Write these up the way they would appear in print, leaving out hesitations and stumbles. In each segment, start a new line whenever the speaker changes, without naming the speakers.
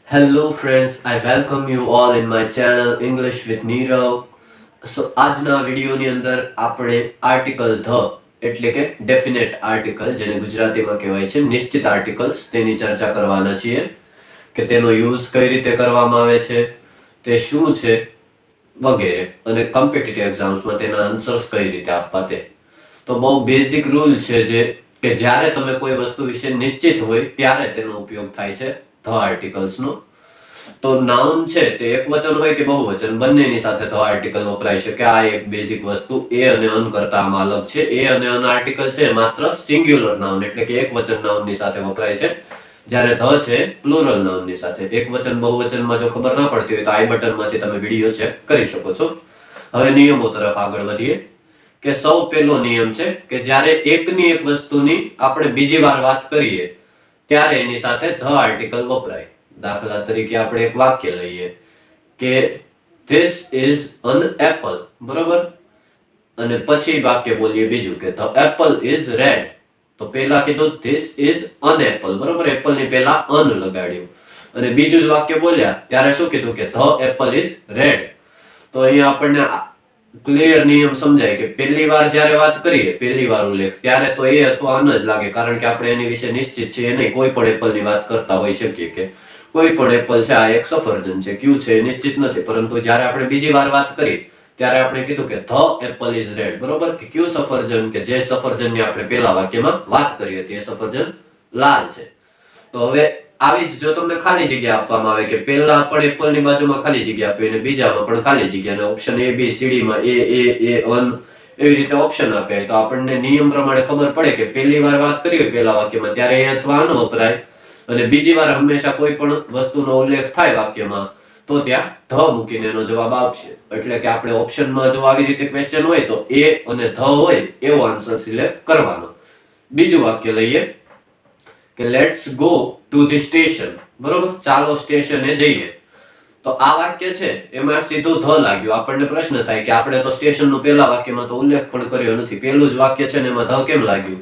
Hello friends, I welcome you all in my channel English with Nirav. આજના વિડીયોની અંદર આપણે આર્ટિકલ ધ એટલે કે ડેફિનેટ આર્ટિકલ જેને ગુજરાતીમાં કહેવાય છે નિશ્ચિત આર્ટિકલ્સ તેની ચર્ચા કરવાના છીએ કે તેનો યુઝ કઈ રીતે કરવામાં આવે છે, તે શું છે વગેરે, અને કોમ્પિટિટિવ એક્ઝામ્સમાં તેના આન્સર્સ કઈ રીતે આપવા તે. તો બહુ બેઝિક રૂલ છે જે કે જ્યારે તમે કોઈ વસ્તુ વિશે નિશ્ચિત હોય ત્યારે તેનો ઉપયોગ થાય છે ધ આર્ટિકલ્સનો. તો નાઉન છે તે એકવચન હોય કે બહુવચન બંનેની સાથે ધ આર્ટિકલ વપરાય છે કે આ એક બેઝિક વસ્તુ એ અને અન કરતા આમાં અલગ છે. એ અને અન આર્ટિકલ છે માત્ર સિંગ્યુલર નાઉન એટલે કે એકવચન નાઉનની સાથે વપરાય છે, જ્યારે ધ છે પ્લુરલ નાઉનની સાથે. એકવચન બહુવચનમાં જો ખબર ના પડતી હોય તો આઈ બટનમાંથી તમે વિડીયો ચેક કરી શકો છો. હવે નિયમો તરફ આગળ વધીએ કે સૌ પહેલો નિયમ છે કે જ્યારે એકની એક વસ્તુની આપણે બીજી વાર વાત કરીએ ત્યારે એની સાથે ધ આર્ટિકલ વપરાય. દાખલા તરીકે આપણે એક વાક્ય લઈએ કે ધીસ ઇઝ અન એપલ, બરોબર, અને પછી વાક્ય બોલીએ બીજું કે ધ એપલ ઇઝ રેડ. તો પહેલા કીધું ધીસ ઇઝ અન એપલ, બરોબર, એપલ ની પહેલા અન લગાડ્યું, અને બીજું જ વાક્ય બોલ્યા ત્યારે શું કીધું કે ધ એપલ ઇઝ રેડ. તો અહીંયા આપણને ક્લિયર નિયમ સમજાય કે પહેલી વાર જ્યારે વાત કરીએ, પહેલી વાર ઉલ્લેખ, ત્યારે તો એ અથવા અન જ લાગે, કારણ કે આપણે એની વિશે નિશ્ચિત છીએ નહીં. કોઈ પણ એપલ ની વાત કરતા હોઈ શકીએ કે કોઈ પણ એપલ છે, આ એક સફરજન છે, ક્યુ છે એ નિશ્ચિત નથી. પરંતુ જ્યારે આપણે બીજી વાર વાત કરી ત્યારે આપણે કીધું કે ધ એપલ ઇઝ રેડ, બરોબર, કે ક્યુ સફરજન, કે જે સફરજનની આપણે પહેલા વાક્યમાં વાત કરી હતી એ સફરજન લાલ છે. તો હવે આવી જ જો તમને ખાલી જગ્યા આપવામાં આવે કે પહેલા પણ એપલ ની બાજુમાં ખાલી જગ્યા આપી અને બીજામાં પણ ખાલી જગ્યા, અને option A B C D માં એ અન એવી રીતે ઓપ્શન આપ્યા, તો આપણને નિયમ પ્રમાણે ખબર પડે કે પહેલી વાર વાત કરી હોય પહેલા વાક્યમાં ત્યારે એ અથવા અન વપરાય, અને બીજી વાર હંમેશા કોઈ પણ વસ્તુનો ઉલ્લેખ થાય વાક્યમાં તો ત્યાં ધ મૂકીને એનો જવાબ આપશે. એટલે કે આપણે ઓપ્શનમાં જો આવી રીતે ક્વેશ્ચન હોય તો એ અને ધ હોય એવો આન્સર સિલેક્ટ કરવાનો. બીજું વાક્ય લઈએ કે let's go to the station, બરોબર, ચાલો સ્ટેશને જઈએ. તો આ વાક્ય છે એમાં સીધું ધ લાગ્યું. આપણને પ્રશ્ન થાય કે આપણે તો સ્ટેશનનો પહેલા વાક્યમાં તો ઉલ્લેખ પણ કર્યો નથી, પહેલું જ વાક્ય છે ને એમાં ધ કેમ લાગ્યું?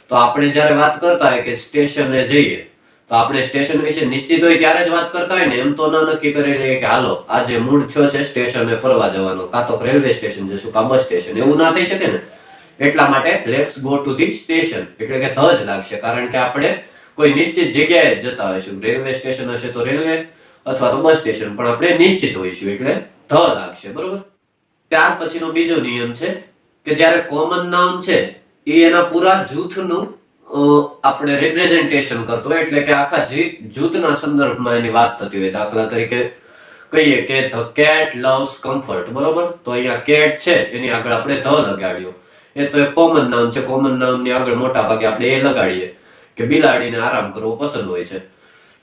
તો આપણે જ્યારે વાત કરતા હોય કે સ્ટેશને જઈએ તો આપણે સ્ટેશન વિશે નિશ્ચિત હોય ત્યારે જ વાત કરતા હોય ને. એમ તો ન નક્કી કરી લઈએ કે હાલો આજે મૂડ થયો છે સ્ટેશને ફરવા જવાનો, કાં તો રેલવે સ્ટેશન જશું કાં બસ સ્ટેશન, એવું ના થઈ શકે ને. એટલા માટે let's go to the station એટલે કે ધ જ લાગશે, કારણ કે આપણે કોઈ નિશ્ચિત જગ્યાએ જતા હોઈશું. રેલવે સ્ટેશન હશે તો રેલવે અથવા તો બસ સ્ટેશન, પણ આપણે નિશ્ચિત હોઈશું એટલે ધ લાગશે, બરોબર. ત્યાર પછીનો બીજો નિયમ છે કે જ્યારે કોમન નાઉન છે એ એના પૂરા જૂથનું આપણે રિપ્રેઝન્ટેશન કરતો હોય, એટલે કે આખા જૂથના સંદર્ભમાં એની વાત થતી હોય. દાખલા તરીકે કહીએ કે ધ કેટ લવ્સ કમ્ફર્ટ, બરોબર, તો અહીંયા કેટ છે એની આગળ આપણે ધ લગાડ્યો, એ તો એક કોમન નાઉન છે. કોમન નાઉન ની આગળ મોટા ભાગે આપણે એ લગાડીએ કે બિલાડીને આરામ કરવો પસંદ હોય છે,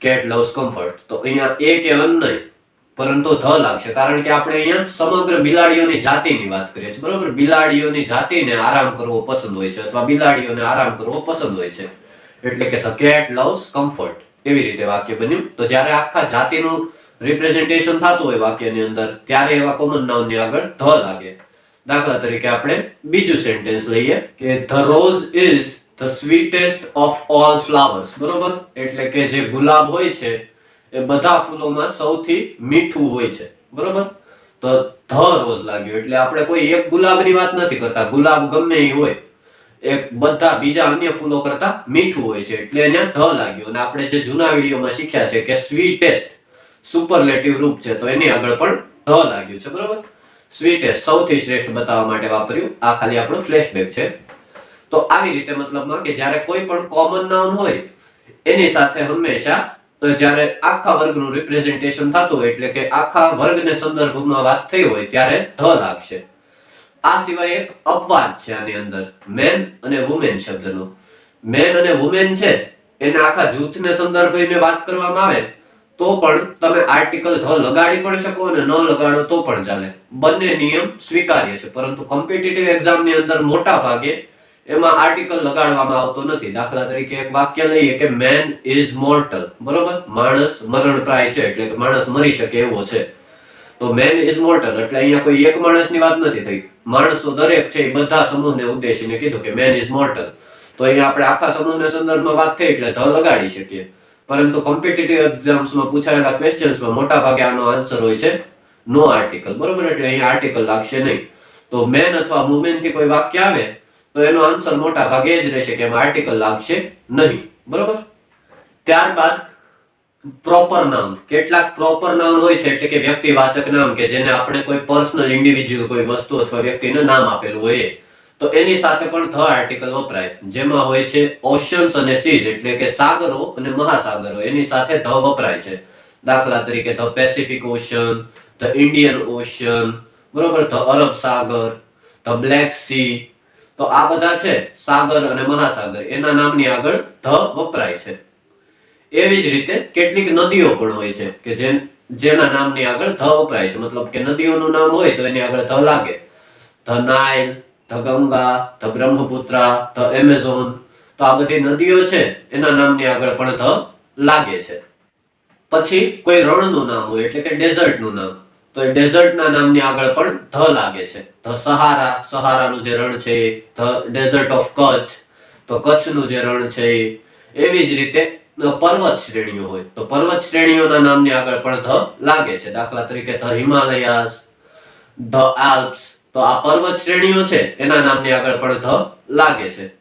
કેટ લવ્સ કમ્ફર્ટ. તો અહીંયા એ કે અન નહીં પરંતુ ધ લાગશે, કારણ કે આપણે અહીંયા સમગ્ર બિલાડીઓની જાતિની વાત કરીએ છીએ, બરોબર. બિલાડીઓની જાતિને આરામ કરવો પસંદ હોય છે અથવા બિલાડીઓને આરામ કરવો પસંદ હોય છે, એટલે કે ધ કેટ લવ્સ કમ્ફર્ટ. એવી રીતે વાક્ય બન્યું. તો જ્યારે આખા જાતિનું રિપ્રેઝન્ટેશન થતું હોય વાક્યની અંદર ત્યારે એવા કોમન નાઉનની આગળ ધ લાગે. દાખલા તરીકે આપણે બીજું સેન્ટેન્સ લઈએ કે the rose is the sweetest of all flowers, બરોબર, એટલે કે જે ગુલાબ હોય છે એ બધા ફૂલોમાં સૌથી મીઠું હોય છે, બરોબર. તો ધ રોઝ લાગ્યું એટલે આપણે કોઈ એક ગુલાબની વાત નથી કરતા, ગુલાબ ગમે એ હોય, એક બધા બીજા અન્ય ફૂલો કરતા મીઠું હોય છે એટલે એને ધ લાગ્યું. અને આપણે જે જૂના વિડીયોમાં શીખ્યા છે કે સ્વીટેસ્ટ સુપરલેટિવ રૂપ છે તો એની આગળ પણ ધ લાગ્યું છે, બરોબર. સ્વીટેસ્ટ સૌથી શ્રેષ્ઠ બતાવવા માટે વાપર્યું. આ ખાલી આપણો ફ્લેશબેક છે. તો આવી રીતે મતલબમાં કે જ્યારે કોઈ પણ કોમન નાઉન હોય એની સાથે હંમેશા જ્યારે આખા વર્ગનું રિપ્રેઝન્ટેશન થતું હોય એટલે કે આખા વર્ગને સંદર્ભમાં વાત થઈ હોય ત્યારે ધ લાગશે. આ સિવાય એક અપવાદ છે આની અંદર, મેન અને વુમેન શબ્દનો. મેન અને વુમેન છે એને આખા જૂથને સંદર્ભીને વાત કરવામાં આવે તો પણ તમે આર્ટિકલ ધ લગાડી પણ શકો અને ન લગાડો તો પણ ચાલે. બંને નિયમ સ્વીકાર્ય છે, પરંતુ કોમ્પિટિટિવ એક્ઝામની અંદર મોટા ભાગે એમાં આર્ટિકલ લગાડવામાં આવતો નથી. દાખલા તરીકે એક વાક્ય લઈએ કે મેન ઇઝ મોર્ટલ, બરોબર, માણસ મરણપ્રાય છે એટલે કે માણસ મરી શકે એવો છે. તો મેન ઇઝ મોર્ટલ એટલે અહીંયા કોઈ એક માણસની વાત નથી થઈ, માણસો દરેક છે એ બધા સમૂહને ઉદ્દેશીને કીધું કે મેન ઇઝ મોર્ટલ. તો અહીંયા આપણે આખા સમૂહના સંદર્ભમાં વાત થઈ એટલે ધ લગાડી શકીએ. પરંતુ કોમ્પિટિટિવ એક્ઝામ્સમાં પૂછાયેલા ક્વેશ્ચન્સમાં મોટા ભાગે આનો આન્સર હોય છે નો આર્ટિકલ, બરોબર. એટલે અહીંયા આર્ટિકલ લાગશે નહીં. તો મેન અથવા વુમેન થી કોઈ વાક્ય આવે તો એનો આન્સર મોટા ભાગે જ રહેશે કે એમાં આર્ટિકલ લાગશે નહીં, બરોબર. ત્યારબાદ પ્રોપર નાઉન. કેટલાક પ્રોપર નાઉન હોય છે એટલે કે વ્યક્તિવાચક નામ કે જેને આપણે કોઈ પર્સનલ ઇન્ડિવિજ્યુઅલ કોઈ વસ્તુ અથવા વ્યક્તિને નામ આપેલું હોય, તો એની સાથે પણ ધ આર્ટિકલ વપરાય. જેમાં હોય છે ઓશન્સ અને સીઝ એટલે કે સાગરો અને મહાસાગરો, એની સાથે ધ વપરાય છે. દાખલા તરીકે the Pacific Ocean, the Indian Ocean, બરોબર, ધ અરબ સાગર, ધ બ્લેક સી. તો આ બધા છે સાગર અને મહાસાગર, એના નામની આગળ ધ વપરાય છે. એવી જ રીતે કેટલીક નદીઓ પણ હોય છે કે જેના નામની આગળ ધ વપરાય છે. મતલબ કે નદીઓનું નામ હોય તો એની આગળ ધ લાગે. The Nile, the Ganga, the Brahmaputra, the Amazon. તો આ બધી નદીઓ છે એના નામની આગળ પણ ધ લાગે છે. પછી કોઈ રણનું નામ હોય એટલે કે ડેઝર્ટનું નામ, તો એ ડેઝર્ટના નામની આગળ પણ ધ લાગે છે. ધ સહારા, સહારાનું જે રણ છે, ધ ડેઝર્ટ ઓફ કચ્છ, તો કચ્છનું જે રણ છે. એવી જ રીતે પર્વત શ્રેણીઓ હોય તો પર્વત શ્રેણીઓના નામની આગળ પણ ધ લાગે છે. દાખલા તરીકે ધ હિમાલયાસ, ધ આલ્પ્સ. તો આ પર્વત શ્રેણીઓ છે એના નામની આગળ પણ ધ લાગે છે.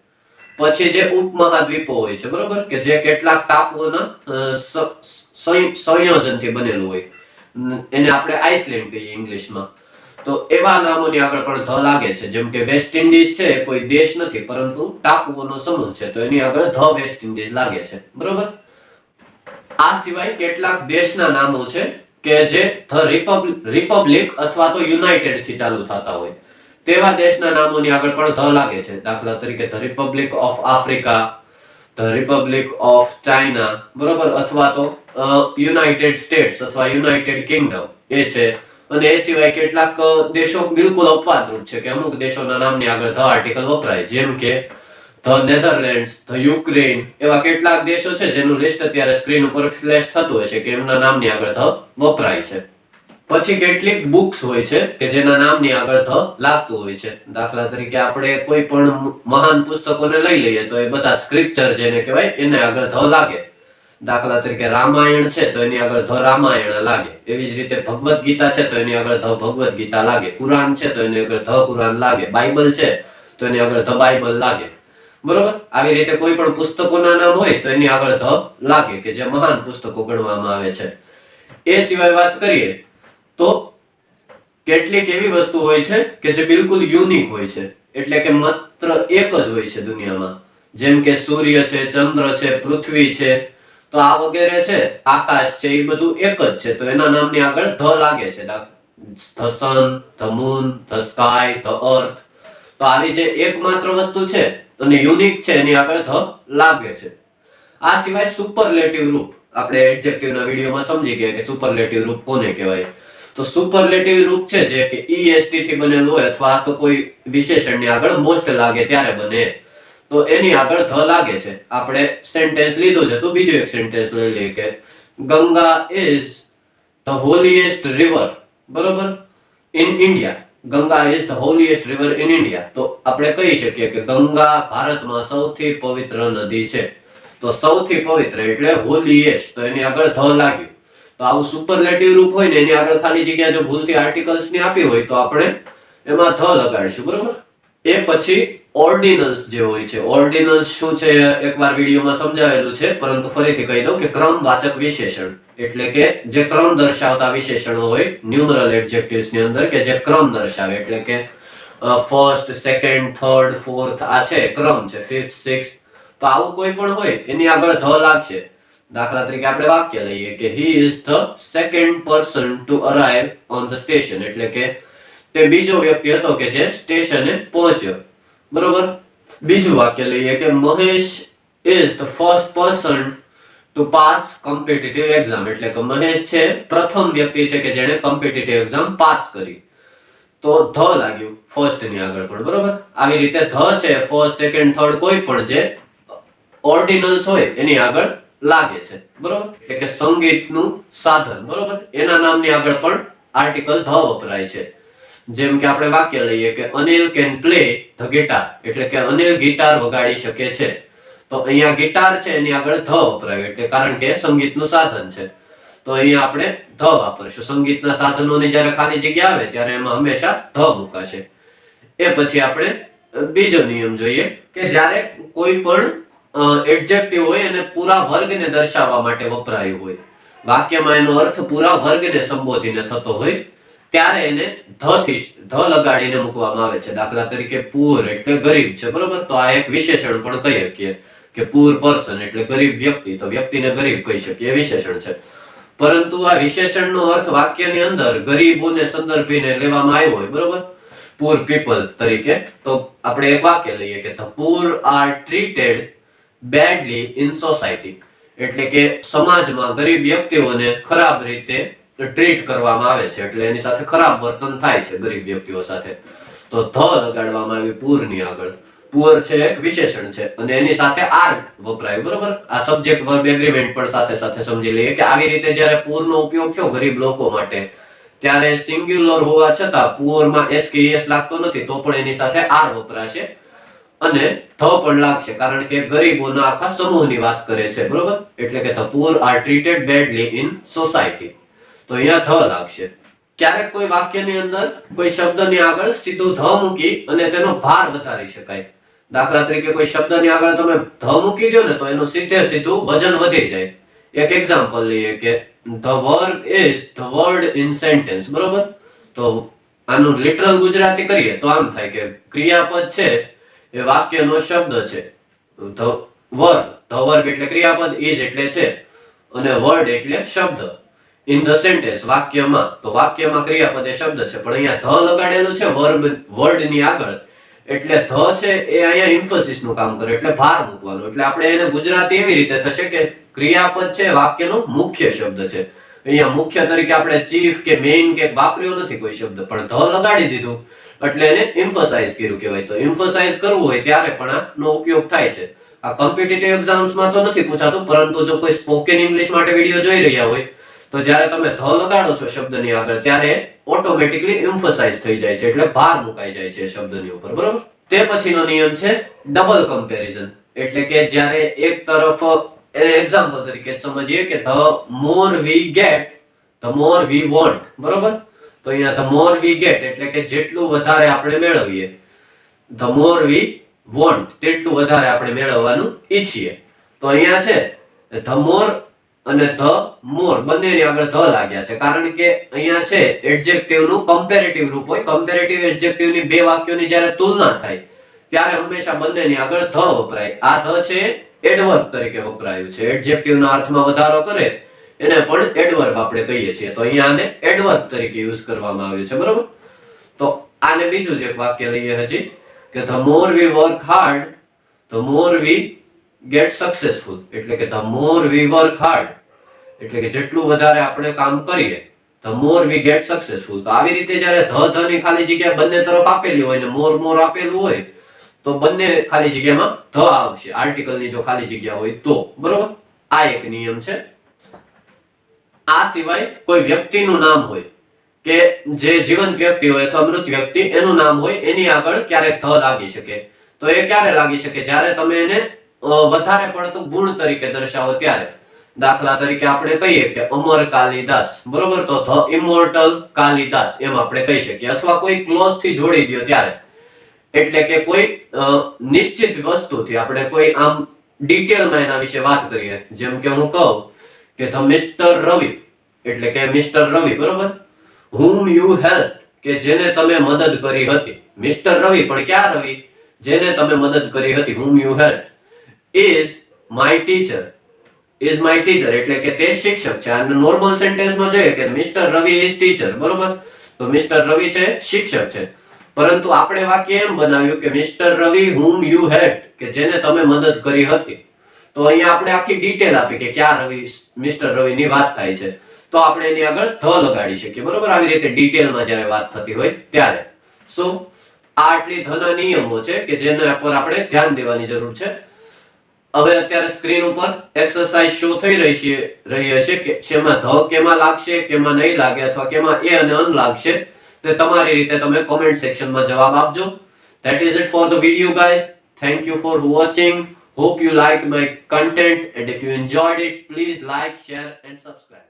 પછી જે ઉપમહાદ્વીપો હોય છે, બરોબર, કે જે કેટલાક ટાપુઓના સંયોજનથી બનેલું હોય, એને આપણે આઇસલેન્ડ કહીએ ઇંગ્લિશમાં. તો એવા નામોની આગળ પણ ધ લાગે છે. જેમ કે વેસ્ટ ઇન્ડિઝ છે એ કોઈ દેશ નથી પરંતુ ટાપુઓનો સમૂહ છે, તો એની આગળ ધ વેસ્ટ ઇન્ડિઝ લાગે છે, બરોબર. આ સિવાય કેટલાક દેશના નામો છે કે જે ધ રિપબ્લિક અથવા તો યુનાઇટેડ થી ચાલુ થતા હોય, તેવા દેશના નામોની આગળ પણ ધ લાગે છે. દાખલા તરીકે the Republic of Africa, the Republic of China, બરોબર, અથવા તો યુનાઇટેડ સ્ટેટ્સ અથવા યુનાઇટેડ કિંગડમ એ છે. અને એ સિવાય કેટલાક દેશો બિલકુલ અપવાદરૂપ છે કે અમુક દેશોના નામની આગળ ધ આર્ટિકલ વપરાય. જેમ કે ધ નેધરલેન્ડ્સ, ધ યુક્રેન. એવા કેટલાક દેશો છે જેનું લિસ્ટ અત્યારે સ્ક્રીન ઉપર ફ્લેશ થતું હોય છે કે એમના નામની આગળ ધ વપરાય છે. પછી કેટલીક બુક્સ હોય છે કે જેના નામની આગળ ધ લાગતું હોય છે. દાખલા તરીકે આપણે કોઈ પણ મહાન પુસ્તકોને લઈ લઈએ તો એ બધા સ્ક્રિપ્ચર જેને કહેવાય એને આગળ ધ લાગે. દાખલા તરીકે રામાયણ છે તો એની આગળ ધ રામાયણ લાગે. એવી જ રીતે ભગવદ્ ગીતા છે તો એની આગળ ધ ભગવદ્ ગીતા લાગે. કુરાન છે તો એની આગળ ધ કુરાન લાગે. બાઇબલ છે તો એની આગળ ધ બાઇબલ લાગે, બરોબર. આવી રીતે કોઈ પણ પુસ્તકોના નામ હોય તો એની આગળ ધ લાગે કે જે મહાન પુસ્તકો ગણવામાં આવે છે. એ સિવાય વાત કરીએ તો કેટલીક એવી વસ્તુ હોય છે કે જે બિલકુલ યુનિક હોય છે, એટલે કે માત્ર એક જ હોય છે દુનિયામાં. જેમ કે સૂર્ય છે, ચંદ્ર છે, પૃથ્વી છે. તો આ વગેરે છે, આકાશ છે, એ બધું એક જ છે, તો એના નામની આગળ ધ લાગે છે. The sun, the moon, the sky, the earth. તો આવી જે એકમાત્ર વસ્તુ છે અને યુનિક છે એની આગળ ધ લાગે છે. આ સિવાય સુપરલેટિવ રૂપ, આપણે એડજેક્ટિવના વિડીયોમાં સમજી ગયા કે સુપરલેટિવ રૂપ કોને કહેવાય. તો સુપરલેટિવ રૂપ છે જે કે ઈએસટી થી બનેલું હોય અથવા તો કોઈ વિશેષણની આગળ મોસ્ટ લાગે ત્યારે બને, તો એની આગળ ધ લાગે છે. આપણે સેન્ટેન્સ લીધું છે તો બીજું એક સેન્ટેન્સ લઈ લઈએ કે Ganga is the holiest river, બરોબર, in India. Ganga is the holiest river in India. તો આપણે કહી શકીએ કે ગંગા ભારતમાં સૌથી પવિત્ર નદી છે. તો સૌથી પવિત્ર એટલે હોલીએસ્ટ, તો એની આગળ ધ લાગ્યું. તો આવું સુપરલેટિવ રૂપ હોય ને એની આગળ ખાલી જગ્યા જો ભૂલથી આર્ટિકલ્સ ની આપી હોય તો આપણે એમાં ધ લગાડીશું, બરોબર. એ પછી ઓર્ડિનલ્સ જે હોય છે, ઓર્ડિનલ્સ શું છે એકવાર વિડીયોમાં સમજાવેલું છે પરંતુ ફરીથી કહી દઉં કે ક્રમવાચક વિશેષણ એટલે કે જે ક્રમ દર્શાવતા વિશેષણો હોય ન્યુમરલ એડજેક્ટિવ્સ ની અંદર કે જે ક્રમ દર્શાવે, એટલે કે ફર્સ્ટ, સેકન્ડ, થર્ડ, ફોર્થ, આ છે ક્રમ છે, ફિફ્થ, સિક્સ્થ. તો આવું કોઈ પણ હોય એની આગળ ધ લાગશે. દાખલા તરીકે આપણે વાક્ય લઈએ કે he is the second person to arrive on the station, એટલે કે તે બીજો વ્યક્તિ હતો કે જે સ્ટેશને પહોંચ્યો, બરોબર. બીજું વાક્ય લઈએ કે Mahesh is the first person to pass competitive exam, એટલે કે મહેશ છે પ્રથમ વ્યક્તિ છે કે જેણે કોમ્પિટિટિવ એક્ઝામ પાસ કરી. તો ધ લાગ્યું ફર્સ્ટ ની આગળ પણ, બરોબર. આવી રીતે ધ છે ફર્સ્ટ, સેકન્ડ, થર્ડ કોઈ પણ જે ઓર્ડિનલ્સ હોય એની આગળ લાગે છે, બરોબર. એટલે કે સંગીતનું સાધન, બરોબર, એના નામની આગળ પણ આર્ટિકલ ધ વપરાય છે. જેમ કે આપણે વાક્ય લઈએ કે Anil can play the guitar, એટલે કે અનિલ ગિટાર વગાડી શકે છે. તો અહીંયા ગિટાર છે એની આગળ ધ વપરાયું એટલે કારણ કે સંગીતનું સાધન છે, તો અહીંયા આપણે ધ વાપરશું. સંગીતના સાધનોની જ્યારે ખાલી જગ્યા આવે ત્યારે એમાં હંમેશા ધ મુકાશે. એ પછી આપણે બીજો નિયમ જોઈએ કે જ્યારે કોઈ પણ એડજેક્ટિવ હોય અને પૂરા વર્ગને દર્શાવવા માટે વપરાયું હોય, વાક્યમાં એનો અર્થ પૂરા વર્ગને સંબોધીને થતો હોય, ત્યારે એને ધ લગાડીને મૂકવામાં આવે છે. દાખલા તરીકે પુઅર એટલે ગરીબ છે, બરોબર? તો આ એક વિશેષણ પણ કહી શકીએ કે પુઅર પર્સન એટલે ગરીબ વ્યક્તિ, તો વ્યક્તિને ગરીબ કહી શકીએ, વિશેષણ છે. પરંતુ આ વિશેષણનો અર્થ વાક્યની અંદર ગરીબોને સંદર્ભીને લેવામાં આવ્યો હોય, બરોબર? પુઅર પીપલ તરીકે, તો આપણે એક વાક્ય લઈએ કે the poor are treated badly in society, એટલે કે સમાજમાં ગરીબ વ્યક્તિઓને ખરાબ રીતે ટ્રીટ કરવામાં આવે છે, એટલે એની સાથે ખરાબ વર્તન થાય છે ગરીબ વ્યક્તિઓ સાથે. તો ધ લગાડવામાં આવ્યું પુઅરની આગળ. પુઅર છે એક વિશેષણ છે અને એની સાથે આર વપરાય, બરોબર? આ સબ્જેક્ટ વર્બ એગ્રીમેન્ટ પણ સાથે સાથે સમજી લઈએ કે આવી રીતે જ્યારે પુઅરનો ઉપયોગ થયો ગરીબ લોકો માટે, ત્યારે સિંગ્યુલર હોવા છતાં પુઅરમાં એસ લાગતો નથી, તો પણ એની સાથે આર વપરાશે અને ધ પણ લાગશે, કારણ કે ગરીબોના આખા સમૂહની વાત કરે છે, બરોબર? એટલે કે the poor are treated badly in society, તો અહીંયા ધ લાગશે. ક્યારેક કોઈ વાક્યની અંદર કોઈ શબ્દની આગળ સીધું ધ મૂકી અને તેનો ભાર વધારી શકાય. દાખલા તરીકે કોઈ શબ્દની આગળ તમે ધ મૂકી દો ને તો એનું સીધું વજન વધી જાય. એક એક્ઝામ્પલ લઈએ કે the verb is the word in sentence, બરોબર? તો આનું લિટરલ ગુજરાતી કરીએ તો આમ થાય કે ક્રિયાપદ છે એ વાક્યનો શબ્દ છે. ધ વર્બ એટલે ક્રિયાપદ, ઇઝ એટલે છે અને વર્ડ એટલે શબ્દ. ઇન ધ સેન્ટેન્સ વાક્યમાં, તો વાક્યમાં ક્રિયાપદ એ શબ્દ છે, પણ અહીંયા ધ લગાડેલું છે વર્ડની આગળ, એટલે ધ છે એ અહીંયા ઇમ્ફોસિસ નું કામ કરે, એટલે ભાર મૂકવાનો. એટલે આપણે એને ગુજરાતી એવી રીતે થશે કે ક્રિયાપદ છે વાક્યનો મુખ્ય શબ્દ છે. અહીંયા મુખ્ય તરીકે આપણે ચીફ કે મેઇન કે વાપર્યો નથી કોઈ શબ્દ, પણ ધ લગાડી દીધું એટલે એને ઇમ્ફોસાઇઝ કર્યું કહેવાય. તો ઇમ્ફોસાઇઝ કરવું હોય ત્યારે પણ આનો ઉપયોગ થાય છે. આ કોમ્પિટિટિવ એક્ઝામ્સમાં તો નથી પૂછાતું, પરંતુ જો કોઈ સ્પોકન ઇંગ્લિશ માટે વિડીયો જોઈ રહ્યા હોય તો જ્યારે તમે ધ લગાડો છો શબ્દની આગળ ત્યારે ઓટોમેટિકલી એમ્ફસાઇઝ થઈ જાય છે, એટલે ભાર મુકાઈ જાય છે શબ્દની ઉપર, બરોબર? તે પછીનો નિયમ છે ડબલ કમ્પેરિઝન, એટલે કે જ્યારે એક તરફ એક્ઝામ્પલ તરીકે સમજીએ કે the more we get the more we want, બરોબર? તો અહીંયા ધ મોર વી ગેટ એટલે કે જેટલું વધારે આપણે મેળવીએ, ધ મોર વી વોન્ટ તેટલું વધારે આપણે મેળવવાનું ઈચ્છીએ. તો અહીંયા છે ધ મોર અને ધ મોર બંનેની આગળ ધ લાગ્યા છે, કારણ કે અહીંયા છે એડજેક્ટિવ નું કમ્પેરેટિવ રૂપ હોય. કમ્પેરેટિવ એડજેક્ટિવ ની બે વાક્યોની જ્યારે તુલના થાય ત્યારે હંમેશા બંનેની આગળ ધ વપરાય. આ ધ છે એડવર્બ તરીકે વપરાયું છે, એડજેક્ટિવ ના અર્થમાં વધારો કરે એને પણ એડવર્બ આપણે કહીએ છીએ. તો અહીંયા આને એડવર્બ તરીકે યુઝ કરવામાં આવ્યું છે, બરોબર? તો આને બીજું જ એક વાક્ય લઈએ હજી કે the more V work hard the more we get successful, એટલે કે the more V work hard એટલે કે જેટલું વધારે આપણે કામ કરીએ the more we get successful. તો આવી રીતે જ્યારે ધ ની ખાલી જગ્યા બંને તરફ આપેલી હોય ને મોર આપેલું હોય તો બંને ખાલી જગ્યામાં ધ આવશે, આર્ટિકલ ની જો ખાલી જગ્યા હોય તો, બરોબર? આ એક નિયમ છે. આ સિવાય કોઈ વ્યક્તિનું નામ હોય કે જે જીવંત વ્યક્તિ હોય અથવા મૃત વ્યક્તિ એનું નામ હોય, એની આગળ ક્યારેક ધ લાગી શકે. તો એ ક્યારે લાગી શકે? જ્યારે તમે એને વધારે પડતું ગુણ તરીકે દર્શાવો ત્યારે. દાખલા તરીકે આપણે કહીએ કે અમર કાલિદાસ, બરોબર? તો ધ ઇમોર્ટલ કાલિદાસ એમ આપણે કહી શકીએ. અથવા કોઈ ક્લોઝ થી જોડી દો ત્યારે, એટલે કે કોઈ નિશ્ચિત વસ્તુથી આપણે કોઈ આમ ડિટેલમાં એના વિશે વાત કરીએ. જેમ કે હું કહું કે ધ મિસ્ટર રવિ એટલે કે મિસ્ટર રવિ, બરોબર? whom you helped કે જેને તમે મદદ કરી હતી. મિસ્ટર રવિ પણ ક્યાં રવિ? જેને તમે મદદ કરી હતી, whom you helped. is my teacher is my teacher એટલે કે તે શિક્ષક છે. અને નોર્મલ સેન્ટેન્સમાં જોઈએ કે મિસ્ટર રવિ ઇઝ ટીચર, બરોબર? તો મિસ્ટર રવિ છે શિક્ષક છે, પરંતુ આપણે વાક્ય એમ બનાવ્યું કે mister Ravi whom you helped કે જેને તમે મદદ કરી હતી. તો અહીંયા આપણે આખી ડિટેલ આપી કે ક્યાં રવિ મિસ્ટર રવિ ની વાત થાય છે, તો આપણે એની આગળ ધ લગાડી શકીએ, બરોબર? આવી રીતે ડિટેલમાં જ્યારે વાત થતી હોય ત્યારે. શું આ આટલી ધના નિયમો છે કે જેના પર આપણે ધ્યાન દેવાની જરૂર છે. હવે અત્યારે સ્ક્રીન ઉપર એક્સરસાઇઝ શો થઈ રહી હશે કે જેમાં ધ કેમાં લાગશે, કેમાં નહીં લાગે, અથવા કેમાં એ અને અન લાગશે, તે તમારી રીતે તમે કોમેન્ટ સેક્શનમાં જવાબ આપજો. That is it for the video guys. Thank you for watching. Hope you liked my content, and if you enjoyed it, please like, share, and subscribe.